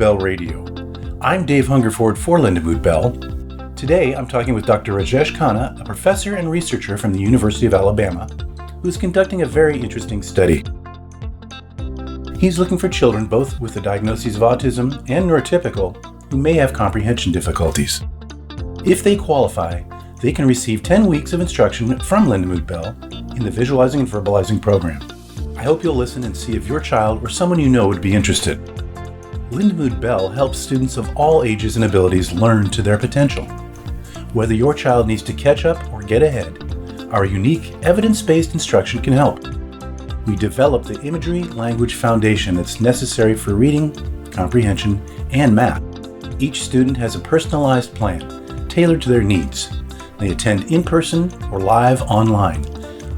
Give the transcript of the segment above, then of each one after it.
Lindamood-Bell Radio. I'm Dave Hungerford for Lindamood-Bell. Today I'm talking with Dr. Rajesh Kana, a professor and researcher from the University of Alabama, who's conducting a very interesting study. He's looking for children both with the diagnoses of autism and neurotypical who may have comprehension difficulties. If they qualify, they can receive 10 weeks of instruction from Lindamood-Bell in the Visualizing and Verbalizing program. I hope you'll listen and see if your child or someone you know would be interested. Lindamood-Bell helps students of all ages and abilities learn to their potential. Whether your child needs to catch up or get ahead, our unique, evidence-based instruction can help. We develop the imagery language foundation that's necessary for reading, comprehension, and math. Each student has a personalized plan, tailored to their needs. They attend in person or live online.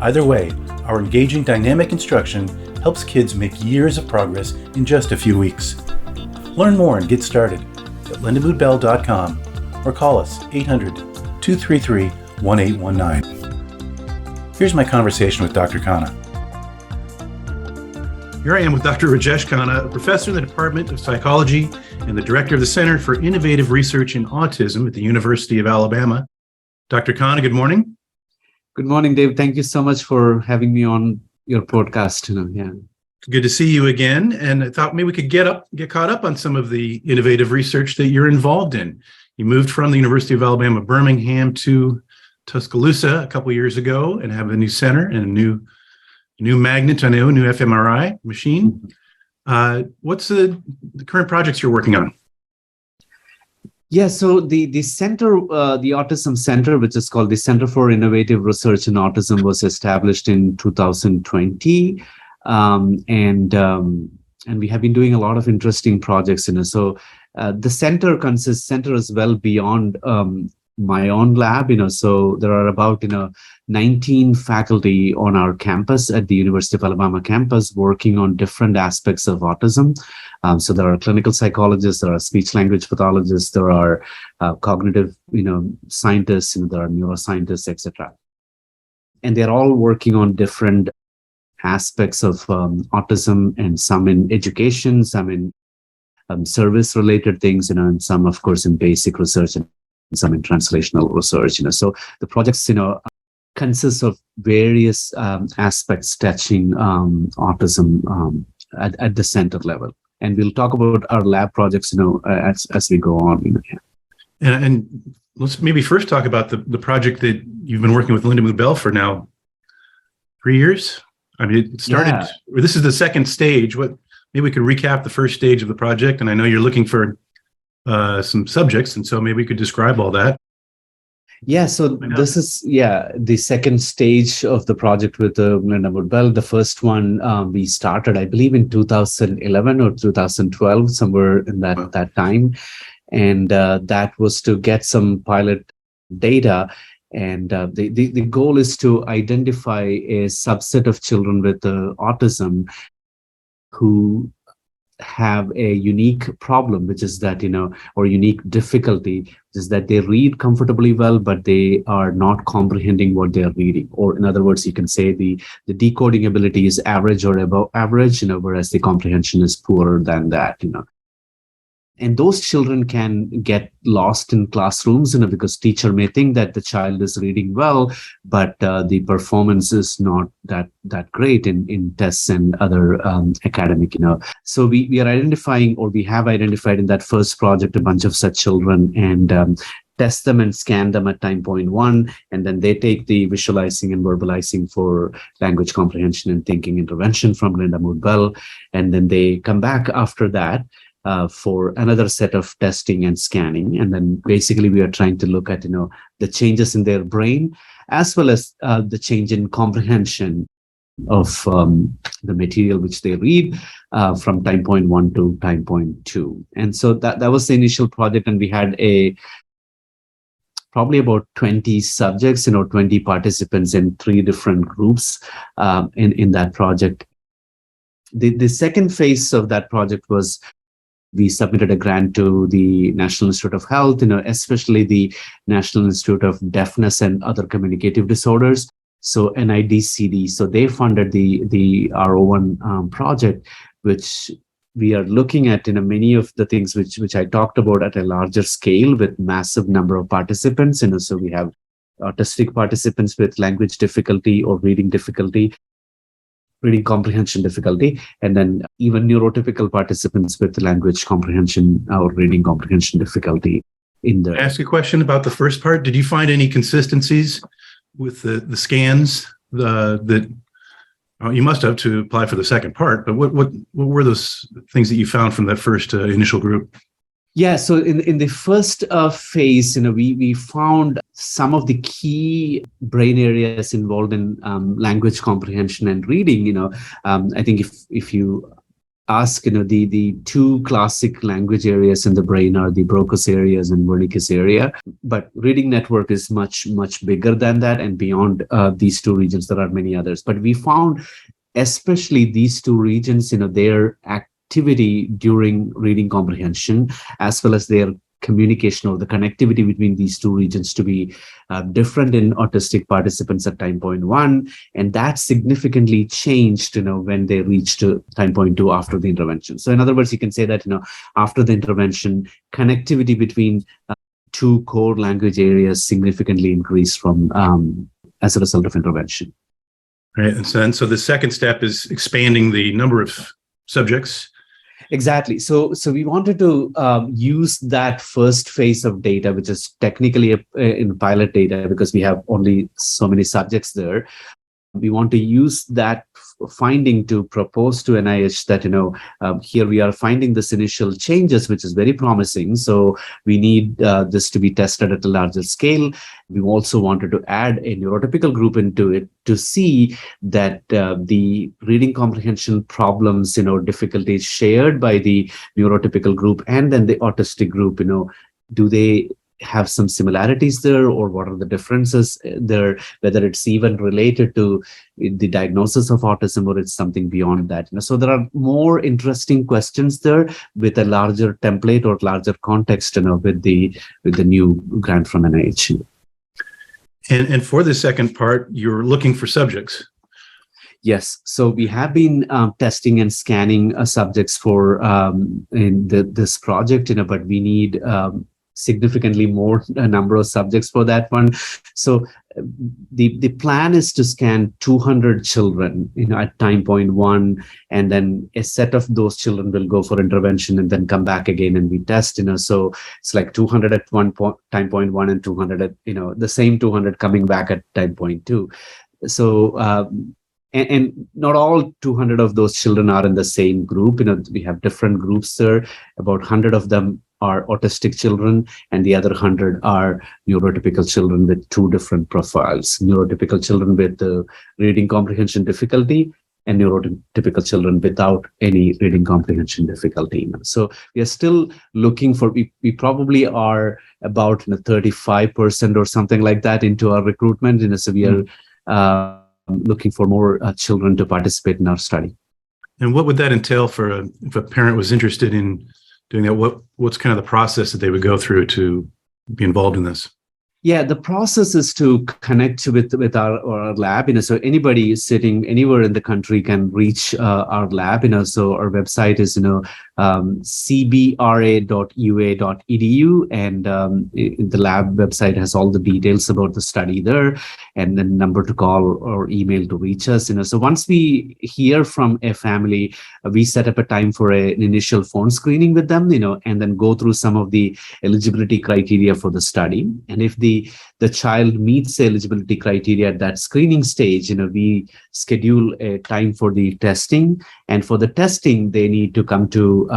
Either way, our engaging dynamic instruction helps kids make years of progress in just a few weeks. Learn more and get started at lindamoodbell.com or call us 800-233-1819. Here's my conversation with Dr. Kana. Here I am with Dr. Rajesh Kana, a professor in the Department of Psychology and the director of the Center for Innovative Research in Autism at the University of Alabama. Dr. Kana, good morning. Good morning, Dave. Thank you so much for having me on your podcast. Good to see you again. And I thought maybe we could get caught up on some of the innovative research that you're involved in. You moved from the University of Alabama, Birmingham to Tuscaloosa a couple years ago and have a new center and a new magnet, a new fMRI machine. What's the current projects you're working on? Yeah, so the center, the Autism Center, which is called the Center for Innovative Research in Autism, was established in 2020, and we have been doing a lot of interesting projects. So the center is well beyond my own lab. So there are about 19 faculty on our campus at the University of Alabama campus working on different aspects of autism. So there are clinical psychologists, there are speech language pathologists, there are cognitive, scientists, there are neuroscientists, etc. And they're all working on different aspects of autism, and some in education, some in service-related things, and some, of course, in basic research and some in translational research. So the projects, consists of various aspects touching autism at the center level. And we'll talk about our lab projects, as we go on. And let's maybe first talk about the project that you've been working with Lindamood-Bell for now 3 years. I mean, it started, or this is the second stage. Maybe we could recap the first stage of the project. And I know you're looking for some subjects, and so maybe we could describe all that. Yeah, so this is, the second stage of the project with Lindamood-Bell. The first one we started, I believe, in 2011 or 2012, somewhere in that time. And that was to get some pilot data. And the goal is to identify a subset of children with autism who have a unique problem, which is that, or unique difficulty, which is that they read comfortably well, but they are not comprehending what they are reading. Or in other words, you can say the decoding ability is average or above average, whereas the comprehension is poorer than that, And those children can get lost in classrooms, because teacher may think that the child is reading well, but the performance is not that great in tests and other academic, So we are identifying, or we have identified in that first project, a bunch of such children, and test them and scan them at time point 1, and then they take the visualizing and verbalizing for language comprehension and thinking intervention from Lindamood-Bell, and then they come back after that for another set of testing and scanning. And then basically we are trying to look at, the changes in their brain, as well as the change in comprehension of the material which they read from time point 1 to time point 2. And so that was the initial project. And we had probably about 20 subjects, 20 participants in 3 different groups in that project. The second phase of that project was we submitted a grant to the National Institute of Health, especially the National Institute of Deafness and Other Communicative Disorders. So NIDCD, so they funded the R01 project, which we are looking at many of the things which I talked about at a larger scale with massive number of participants. So we have autistic participants with language difficulty or reading difficulty, reading comprehension difficulty, and then even neurotypical participants with language comprehension or reading comprehension difficulty. Ask a question about the first part. Did you find any consistencies with the scans that you must have to apply for the second part? But what were those things that you found from that first initial group? Yeah, so in the first phase, we found some of the key brain areas involved in language comprehension and reading. I think if you ask, the two classic language areas in the brain are the Broca's areas and Wernicke's area, but reading network is much bigger than that, and beyond these two regions there are many others. But we found especially these two regions, their activity during reading comprehension, as well as their communication or the connectivity between these two regions to be different in autistic participants at time point 1, and that significantly changed when they reached time point 2 after the intervention. So in other words, you can say that after the intervention, connectivity between two core language areas significantly increased from as a result of intervention. Right, and so the second step is expanding the number of subjects. Exactly. So we wanted to use that first phase of data, which is technically in pilot data, because we have only so many subjects there. We want to use that finding to propose to NIH that, here we are finding this initial changes, which is very promising. So we need this to be tested at a larger scale. We also wanted to add a neurotypical group into it to see that the reading comprehension problems, difficulties shared by the neurotypical group and then the autistic group, do they have some similarities there, or what are the differences there, whether it's even related to the diagnosis of autism or it's something beyond that. So there are more interesting questions there with a larger template or larger context, with the new grant from NIH. And for the second part, you're looking for subjects. Yes, so we have been testing and scanning subjects for in this project, but we need significantly more number of subjects for that one. So the plan is to scan 200 children, at time point 1, and then a set of those children will go for intervention and then come back again and we test. So it's like 200 at time point 1 and 200 at the same 200 coming back at time point 2. So and not all 200 of those children are in the same group. We have different groups there. About 100 of them are autistic children, and the other 100 are neurotypical children with two different profiles: neurotypical children with reading comprehension difficulty and neurotypical children without any reading comprehension difficulty. So we are still looking for, we probably are about 35% or something like that into our recruitment. So we are looking for more children to participate in our study. And what would that entail for if a parent was interested in doing that? What's kind of the process that they would go through to be involved in this? Yeah, the process is to connect with our lab. So anybody sitting anywhere in the country can reach our lab. So our website is cbra.ua.edu, and the lab website has all the details about the study there, and then number to call or email to reach us. So once we hear from a family, we set up a time for an initial phone screening with them, and then go through some of the eligibility criteria for the study. And if the child meets the eligibility criteria at that screening stage, we schedule a time for the testing. And for the testing, they need to come to,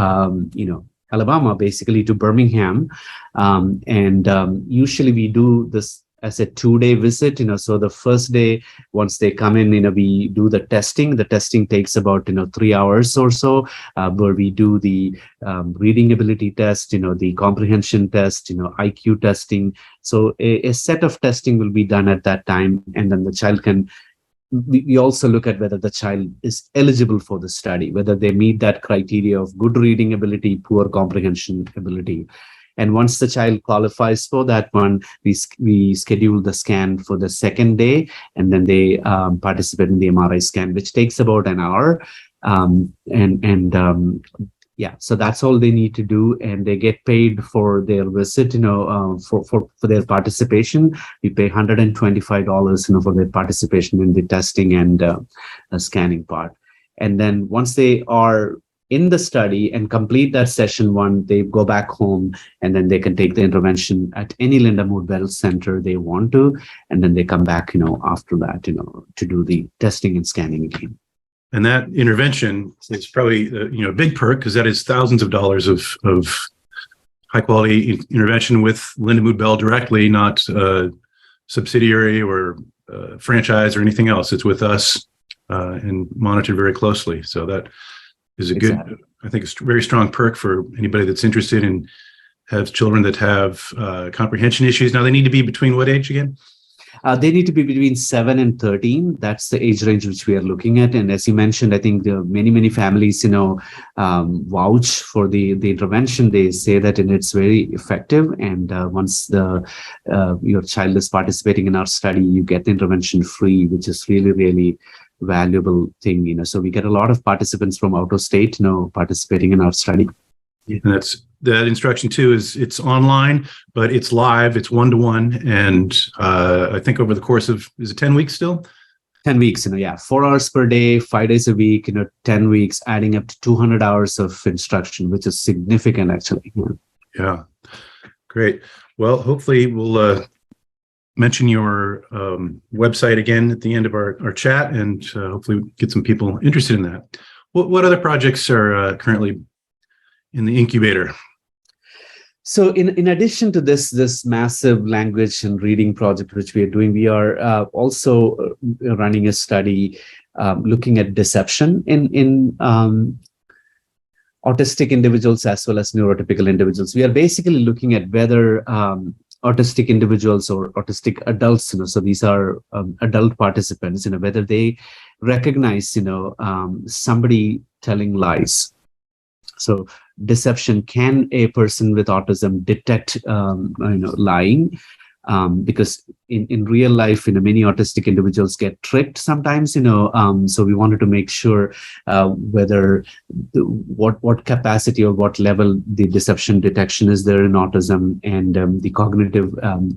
Alabama, basically to Birmingham. Usually we do this as a 2-day visit. So the first day, once they come in, we do the testing. The testing takes about 3 hours or so, where we do the reading ability test, the comprehension test, IQ testing. So a set of testing will be done at that time, and then the child can. We also look at whether the child is eligible for the study, whether they meet that criteria of good reading ability, poor comprehension ability. And once the child qualifies for that one, we schedule the scan for the second day, and then they participate in the MRI scan, which takes about an hour. Yeah, so that's all they need to do, and they get paid for their visit. For their participation, we pay $125, for their participation in the testing and scanning part. And then once they are in the study and complete that session one, they go back home, and then they can take the intervention at any Lindamood-Bell center they want to, and then they come back, after that, to do the testing and scanning again. And that intervention is probably a big perk, because that is thousands of dollars of high quality intervention with Lindamood-Bell directly, not subsidiary or franchise or anything else. It's with us and monitored very closely. So that is a Exactly. good, I think, it's a very strong perk for anybody that's interested and has children that have comprehension issues. Now, they need to be between what age again? They need to be between 7 and 13. That's the age range which we are looking at. And as you mentioned, I think many families, vouch for the intervention. They say that it's very effective. And once your child is participating in our study, you get the intervention free, which is really, really valuable thing. So we get a lot of participants from out of state, participating in our study. And that instruction too it's online, but it's live, it's 1-to-1. And I think over the course of, is it 10 weeks still? 10 weeks, 4 hours per day, 5 days a week, 10 weeks, adding up to 200 hours of instruction, which is significant actually. Yeah. Great. Well, hopefully we'll mention your website again at the end of our chat, and hopefully get some people interested in that. What other projects are currently in the incubator? So in addition to this massive language and reading project which we are doing, we are also running a study looking at deception in autistic individuals as well as neurotypical individuals. We are basically looking at whether autistic individuals or autistic adults, so these are adult participants, whether they recognize, somebody telling lies. So deception, can a person with autism detect, lying? Because in real life, many autistic individuals get tricked sometimes, so we wanted to make sure whether what capacity or what level the deception detection is there in autism, and the cognitive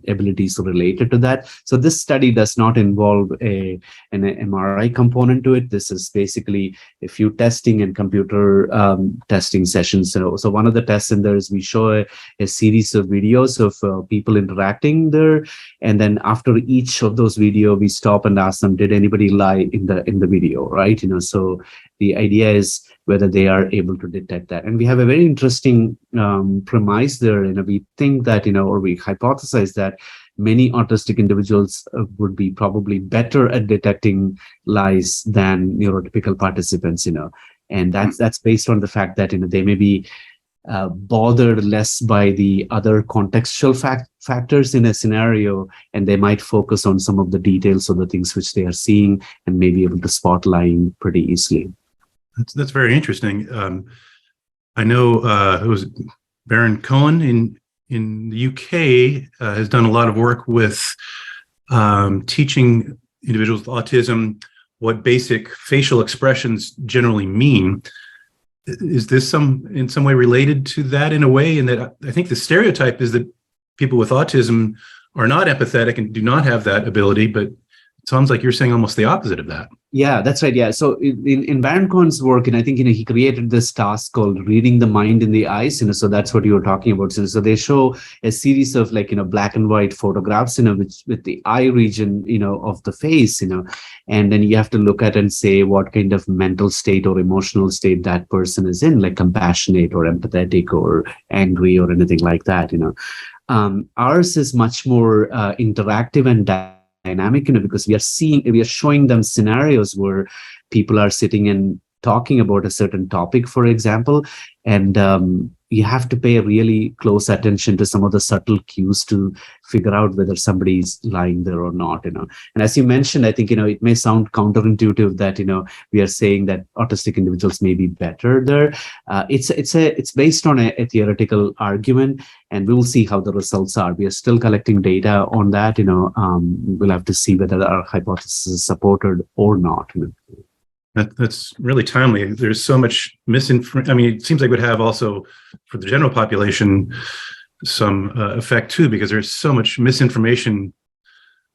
abilities related to that. So this study does not involve an MRI component to it. This is basically a few testing and computer testing sessions. So one of the tests in there is we show a series of videos of people interacting there, and then after each of those video we stop and ask them, did anybody lie in the video, right? So the idea is whether they are able to detect that. And we have a very interesting premise there. We think that, or we hypothesize that many autistic individuals would be probably better at detecting lies than neurotypical participants, and that's based on the fact that, they may be bothered less by the other contextual factors in a scenario, and they might focus on some of the details of the things which they are seeing and may be able to spot lying pretty easily. That's very interesting. I know it was Baron Cohen in the UK has done a lot of work with teaching individuals with autism what basic facial expressions generally mean. Is this in some way related to that in a way? And that I think the stereotype is that people with autism are not empathetic and do not have that ability, but it sounds like you're saying almost the opposite of that. Yeah, that's right. Yeah. So in Baron Cohen's work, and I think, he created this task called reading the mind in the eyes, so that's what you were talking about. So they show a series of black and white photographs, which with the eye region, of the face, and then you have to look at and say what kind of mental state or emotional state that person is in, like compassionate or empathetic or angry or anything like that, Ours is much more interactive and dynamic, because we are showing them scenarios where people are sitting and talking about a certain topic, for example, and you have to pay really close attention to some of the subtle cues to figure out whether somebody's lying there or not. And as you mentioned, I think, it may sound counterintuitive that, we are saying that autistic individuals may be better there. It's based on a theoretical argument, and we will see how the results are. We are still collecting data on that. We'll have to see whether our hypothesis is supported or not. That's really timely. There's so much misinformation. I mean, it seems like it would have also for the general population some effect too, because there's so much misinformation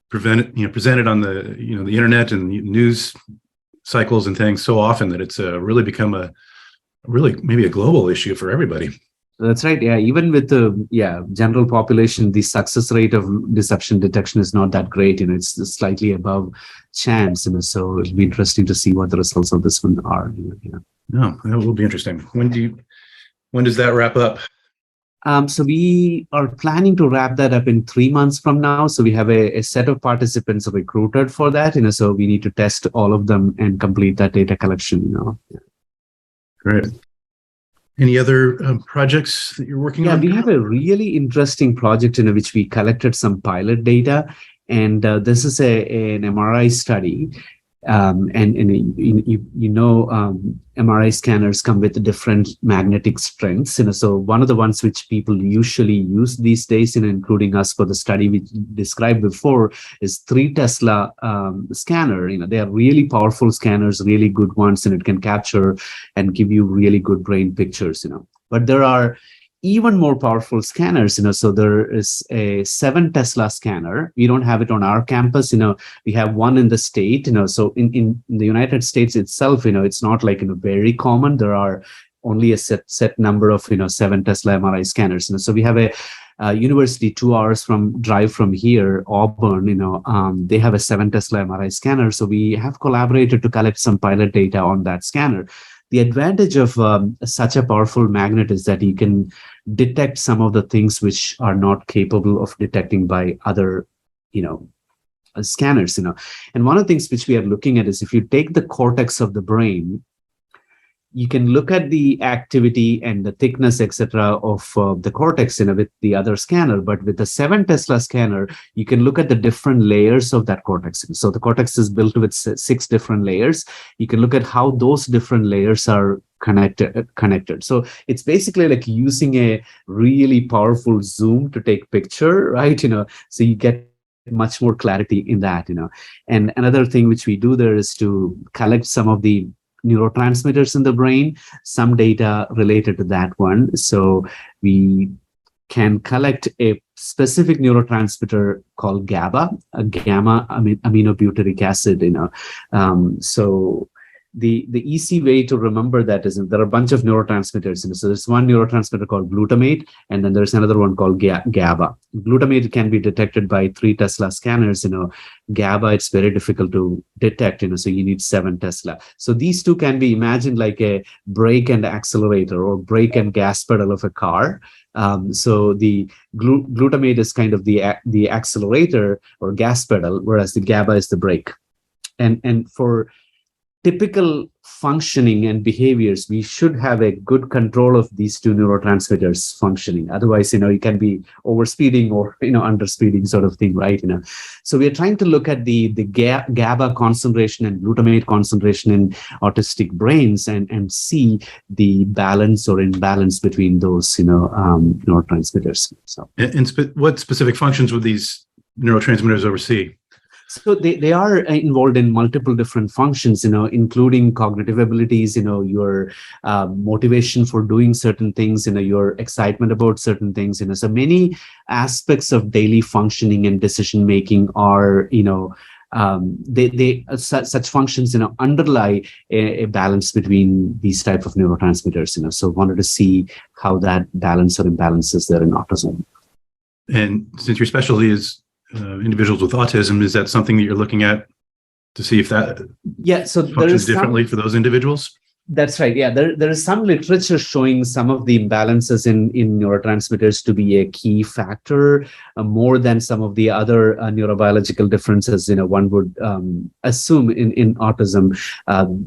presented on the the internet and news cycles and things so often that it's really become a really maybe a global issue for everybody. That's right. Yeah, even with the general population, the success rate of deception detection is not that great. It's slightly above chance. So it'll be interesting to see what the results of this one are. No, that will be interesting. When does that wrap up? So we are planning to wrap that up in 3 months from now. So we have a set of participants recruited for that. So we need to test all of them and complete that data collection. Great. Any other projects that you're working on? Yeah, we have a really interesting project in which we collected some pilot data, and this is an MRI study. MRI scanners come with different magnetic strengths. So one of the ones which people usually use these days, including us for the study we described before, is 3 Tesla scanner. They are really powerful scanners, really good ones, and it can capture and give you really good brain pictures. But there are even more powerful scanners. So there is a 7 Tesla scanner. We don't have it on our campus. We have one in the state. So in the United States itself, it's not like very common. There are only a set number of 7 Tesla MRI scanners. So we have a university 2 hours drive from here, Auburn. They have a 7 Tesla MRI scanner. So we have collaborated to collect some pilot data on that scanner. The advantage of such a powerful magnet is that you can detect some of the things which are not capable of detecting by other, scanners. And one of the things which we are looking at is if you take the cortex of the brain, you can look at the activity and the thickness, etc., of the cortex with the other scanner. But with the 7 Tesla scanner, you can look at the different layers of that cortex. So the cortex is built with 6 different layers. You can look at how those different layers are connected. So it's basically like using a really powerful zoom to take picture, right? So you get much more clarity in that. And another thing which we do there is to collect some of the neurotransmitters in the brain, some data related to that one. So we can collect a specific neurotransmitter called GABA, a gamma aminobutyric acid. So the easy way to remember that is there are a bunch of neurotransmitters. So there's one neurotransmitter called glutamate, and then there's another one called GABA. Glutamate can be detected by 3 Tesla scanners. GABA, it's very difficult to detect. So you need 7 Tesla. So these two can be imagined like a brake and accelerator or brake and gas pedal of a car. So the glutamate is kind of the accelerator or gas pedal, whereas the GABA is the brake. And for typical functioning and behaviors, we should have a good control of these 2 neurotransmitters functioning. Otherwise, you can be overspeeding or, underspeeding sort of thing, right? So we are trying to look at the GABA concentration and glutamate concentration in autistic brains and see the balance or imbalance between those, neurotransmitters. So, and what specific functions would these neurotransmitters oversee? So they are involved in multiple different functions, including cognitive abilities, your motivation for doing certain things, your excitement about certain things, So many aspects of daily functioning and decision making are, such functions, underlie a balance between these type of neurotransmitters. So wanted to see how that balance or imbalance is there in autism. And since your specialty is individuals with autism, is that something that you're looking at to see if that functions differently for those individuals? That's right. Yeah, there is some literature showing some of the imbalances in neurotransmitters to be a key factor, more than some of the other neurobiological differences. One would assume in autism,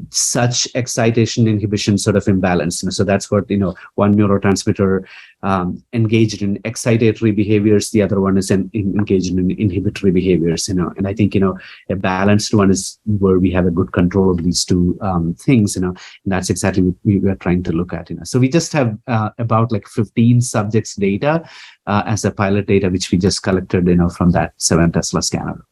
such excitation inhibition sort of imbalance. So that's what one neurotransmitter engaged in excitatory behaviors, the other one is engaged in inhibitory behaviors. And I think a balanced one is where we have a good control of these 2 things. And that's exactly what we were trying to look at. So we just have about 15 subjects data as a pilot data, which we just collected from that 7 Tesla scanner.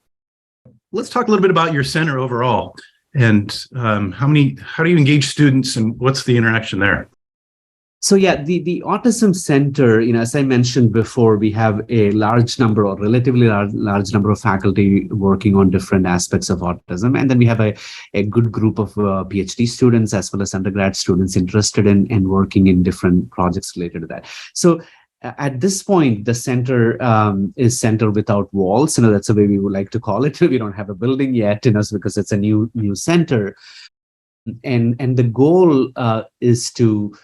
Let's talk a little bit about your center overall. And how do you engage students, and what's the interaction there? So yeah, the Autism Center, as I mentioned before, we have a large number or relatively large number of faculty working on different aspects of autism. And then we have a good group of PhD students as well as undergrad students interested in working in different projects related to that. So at this point, the center is center without walls. That's the way we would like to call it. We don't have a building yet, because it's a new center. And the goal is to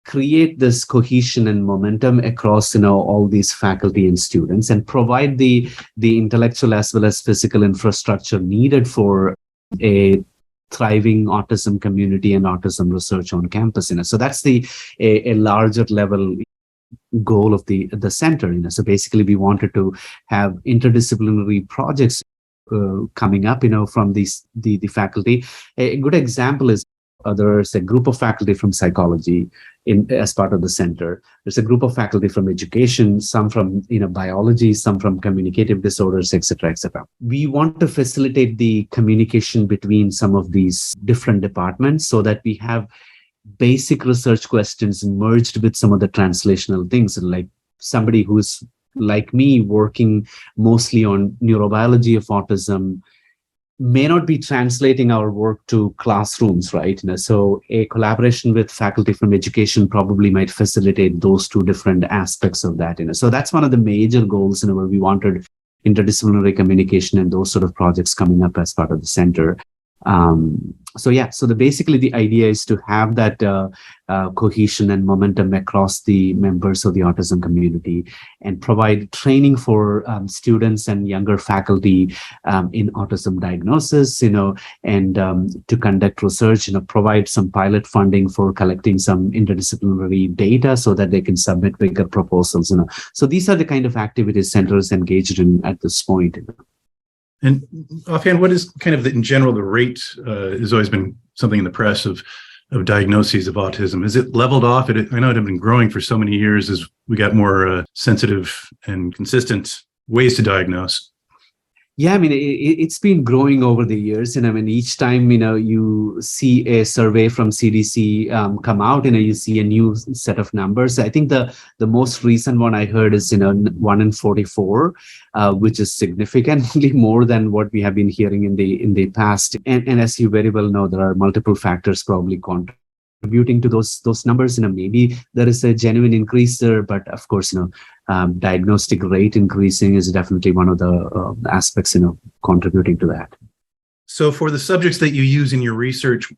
create this cohesion and momentum across all these faculty and students, and provide the intellectual as well as physical infrastructure needed for a thriving autism community and autism research on campus. So that's a larger level goal of the center. So basically we wanted to have interdisciplinary projects coming up from the faculty. A good example is there's a group of faculty from psychology as part of the center. There's a group of faculty from education, some from biology, some from communicative disorders, etc., etc. We want to facilitate the communication between some of these different departments so that we have basic research questions merged with some of the translational things, like somebody who's like me working mostly on neurobiology of autism may not be translating our work to classrooms, right? So a collaboration with faculty from education probably might facilitate those two different aspects of that. So that's one of the major goals, where we wanted interdisciplinary communication and those sort of projects coming up as part of the center. So basically the idea is to have that cohesion and momentum across the members of the autism community, and provide training for students and younger faculty in autism diagnosis, and to conduct research, provide some pilot funding for collecting some interdisciplinary data so that they can submit bigger proposals. So these are the kind of activities centers engaged in at this point. And offhand, what is kind of in general the rate has always been something in the press of diagnoses of autism. Is it leveled off? I know it had been growing for so many years as we got more sensitive and consistent ways to diagnose. Yeah, it's been growing over the years. And each time, you see a survey from CDC come out, you see a new set of numbers. I think the most recent one I heard is, 1 in 44, which is significantly more than what we have been hearing in the past. And as you very well know, there are multiple factors probably contributing to those numbers. Maybe there is a genuine increase there, but of course, diagnostic rate increasing is definitely one of the aspects, contributing to that. So for the subjects that you use in your research,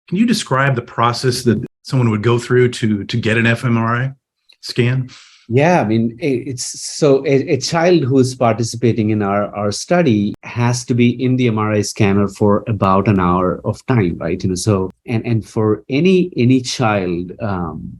can you describe the process that someone would go through to get an fMRI scan? Yeah, it's so a child who's participating in our study has to be in the MRI scanner for about an hour of time, right? So and for any child,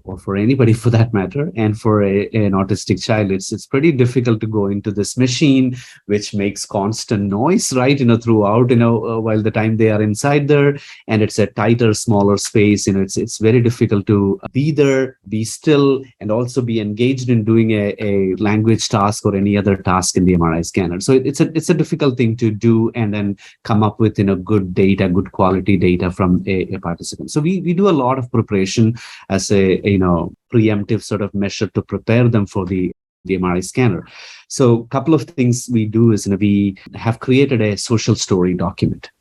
or for anybody for that matter, and for an autistic child, it's pretty difficult to go into this machine, which makes constant noise, right? Throughout, while the time they are inside there, and it's a tighter, smaller space. It's very difficult to be there, be still, and also be engaged in doing a language task or any other task in the MRI scanner. So it's a difficult thing to do, and then come up with good data, good quality data from a participant. So we do a lot of preparation as a preemptive sort of measure to prepare them for the MRI scanner. So a couple of things we do is we have created a social story document.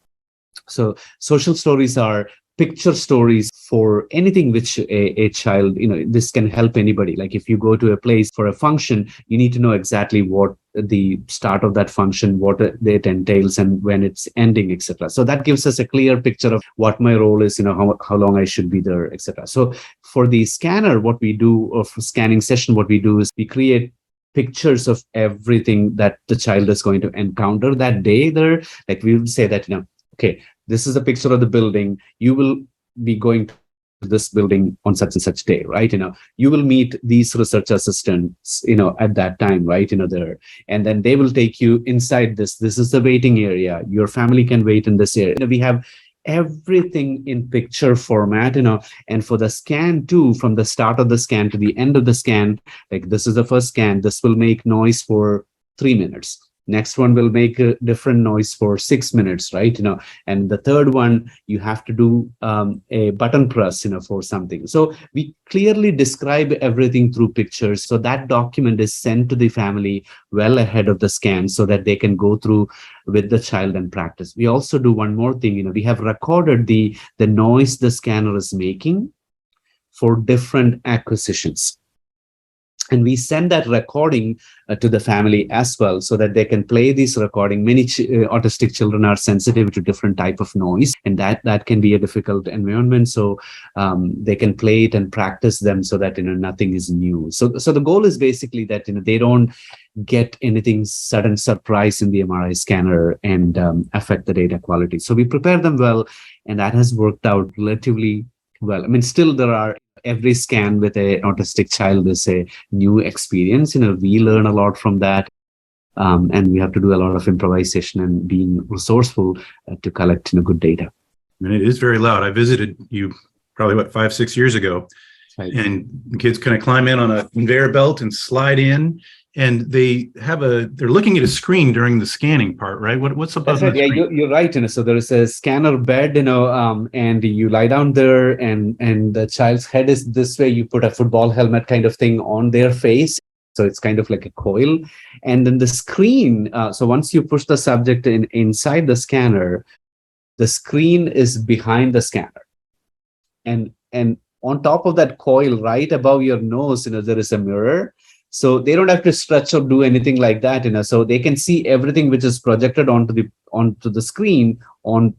So social stories are picture stories for anything which a child, this can help anybody. Like if you go to a place for a function, you need to know exactly what the start of that function, what it entails, and when it's ending, etc. So that gives us a clear picture of what my role is, how long I should be there, etc. So for the scanner, what we do, or for scanning session, what we do is we create pictures of everything that the child is going to encounter that day there. Like we would say that, okay, this is a picture of the building. You will be going to this building on such and such day, right? You will meet these research assistants, at that time, right? There, and then they will take you inside this. This is the waiting area. Your family can wait in this area. We have everything in picture format, and for the scan too, from the start of the scan to the end of the scan, like this is the first scan. This will make noise for 3 minutes. Next one will make a different noise for 6 minutes, right? And the third one, you have to do a button press, for something. So we clearly describe everything through pictures. So that document is sent to the family well ahead of the scan so that they can go through with the child and practice. We also do one more thing. We have recorded the noise the scanner is making for different acquisitions. And we send that recording to the family as well so that they can play this recording. Many autistic children are sensitive to different type of noise, and that can be a difficult environment. So they can play it and practice them so that nothing is new. So the goal is basically that they don't get anything sudden surprise in the MRI scanner and affect the data quality. So we prepare them well, and that has worked out relatively well. I mean, still there are every scan with an autistic child is a new experience. We learn a lot from that, and we have to do a lot of improvisation and being resourceful to collect good data. And it is very loud. I visited you probably 5-6 years ago, right. And the kids kind of climb in on a conveyor belt and slide in. And they're looking at a screen during the scanning part, right? What's up on the screen? Yeah, you're right. So there is a scanner bed, and you lie down there, and the child's head is this way. You put a football helmet kind of thing on their face. So it's kind of like a coil. And then the screen, so once you push the subject inside the scanner, the screen is behind the scanner. And on top of that coil, right above your nose, there is a mirror. So they don't have to stretch or do anything like that, so they can see everything which is projected onto the screen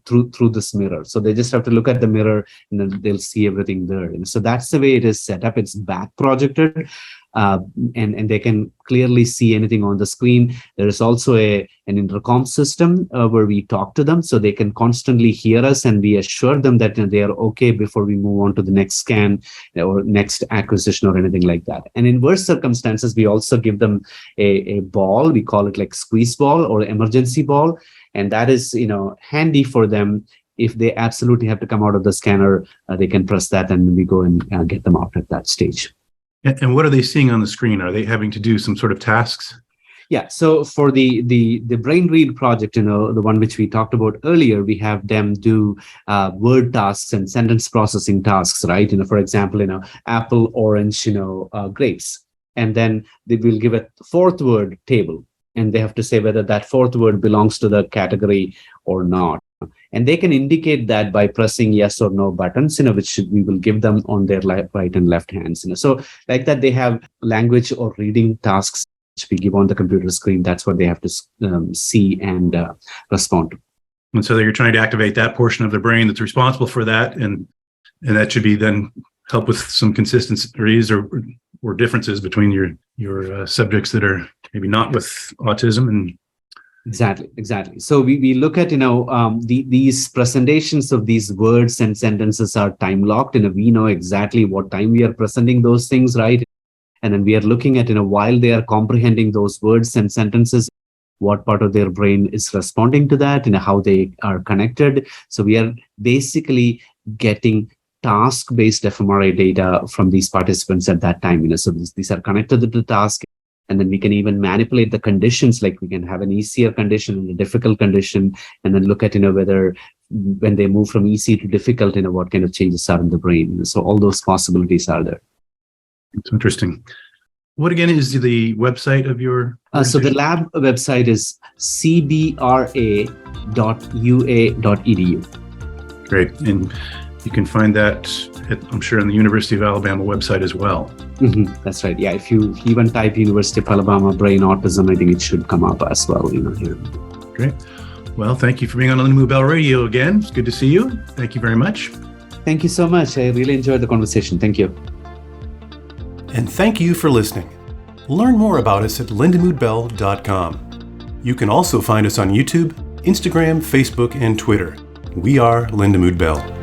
through this mirror. So they just have to look at the mirror, and then they'll see everything there. So that's the way it is set up. It's back projected, and they can clearly see anything on the screen. There is also an intercom system where we talk to them, so they can constantly hear us, and we assure them that they are okay before we move on to the next scan or next acquisition or anything like that. And in worst circumstances, we also give them a ball. We call it like squeeze ball or emergency ball, and that is handy for them. If they absolutely have to come out of the scanner, they can press that, and we go and get them out at that stage. And what are they seeing on the screen? Are they having to do some sort of tasks? Yeah. So for the brain read project, the one which we talked about earlier, we have them do word tasks and sentence processing tasks, right? For example, apple, orange, grapes, and then they will give a fourth word table, and they have to say whether that fourth word belongs to the category or not. And they can indicate that by pressing yes or no buttons, which we will give them on their right and left hands. So like that, they have language or reading tasks which we give on the computer screen. That's what they have to see and respond to. And so you're trying to activate that portion of the brain that's responsible for that, and that should be then help with some consistencies or differences between your subjects that are maybe not with autism and. Exactly. So we look at, these presentations of these words and sentences are time locked. We know exactly what time we are presenting those things, right? And then we are looking at, while they are comprehending those words and sentences, what part of their brain is responding to that, how they are connected. So we are basically getting task-based fMRI data from these participants at that time. So these are connected to the task. And then we can even manipulate the conditions, like we can have an easier condition and a difficult condition, and then look at, whether when they move from easy to difficult, what kind of changes are in the brain. So all those possibilities are there. It's interesting. What again is the website of your? So the lab website is cbra.ua.edu. Great. And you can find that, I'm sure, on the University of Alabama website as well. Mm-hmm. That's right. Yeah, if you even type University of Alabama brain autism, I think it should come up as well, here. Great. Well, thank you for being on Lindamood-Bell Radio again. It's good to see you. Thank you very much. Thank you so much. I really enjoyed the conversation. Thank you. And thank you for listening. Learn more about us at lindamoodbell.com. You can also find us on YouTube, Instagram, Facebook, and Twitter. We are Lindamood-Bell.